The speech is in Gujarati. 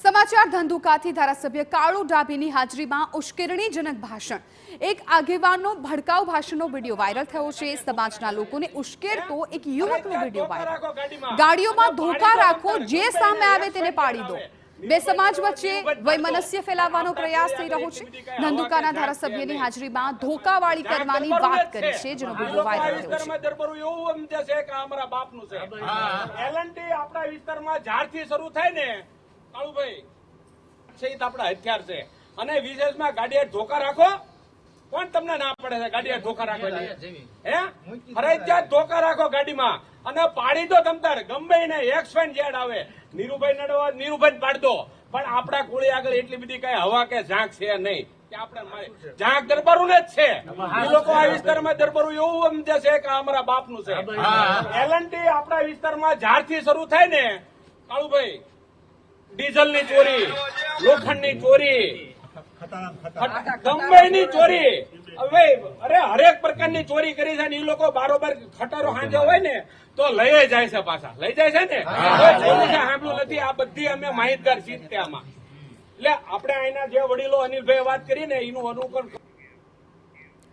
સમાચાર ધંધુકાથી ધારાસભ્ય કાળુ ડાભીની હાજરીમાં ઉશ્કેરણીજનક ભાષણ. એક આગેવાનનો ભડકાઉ ભાષણનો વિડીયો વાયરલ થયો છે. સમાજના લોકોને ઉશ્કેરતો એક યુવકનો વિડીયો વાયરલ. ગાડીઓમાં ધોકા રાખો, જે સામે આવે તેને પાડી દો. બે સમાજ વચ્ચે વૈમનસ્ય ફેલાવવાનો પ્રયાસ થઈ રહ્યો છે. ધંધુકાના ધારાસભ્યની હાજરીમાં ધોકાવાળી કરવાની વાત કરી છે, જેનો વિડીયો વાયરલ થયો છે. એવું સમજે છે કે અમારા બાપનું છે. એલએનટી આપણા વિસ્તારમાં ઝાડથી શરૂ થાય ને કાળુભાઈ સહિત આપણા હથિયાર છે. અને વિશેષમાં ગાડીએ ધોકા રાખો. કોણ તમને ના પડે છે ગાડીએ ધોકા રાખવાની? હે, ફરજિયાત ધોકા રાખો ગાડીમાં અને પાડી દો. તમતાર ગમે ને XYZ આવે, નીરુભાઈ નડવા નીરુભાઈ પાડ દો. પણ આપણા કોળી આગળ એટલી બધી કઈ હવા કે ઝાંક છે નહીં કે આપણે ઝાંક દરબારું ને જ છે. એ લોકો આ વિસ્તારમાં દરબારું એવું સમજે છે કે અમારા બાપનું છે. એલએનટી આપણા વિસ્તારમાં ઝાડથી શરૂ થાય ને કાળુભાઈ, ડીઝલની ચોરી, લોખંડની ચોરી, ગંભાઈની ચોરી, હવે અરે હરેક પ્રકારની ચોરી કરી છે ને એ લોકો બારોબાર ખટારો હાંજો હોય ને તો લઈ જાય છે, પાછા લઈ જાય છે ને. સાંભળ્યું નથી. આ બધી અમે માહિતગાર છીએ આમાં. એટલે આપણે અહીંના જે વડીલો અનિલભાઈ વાત કરી ને એનું અનુકરણ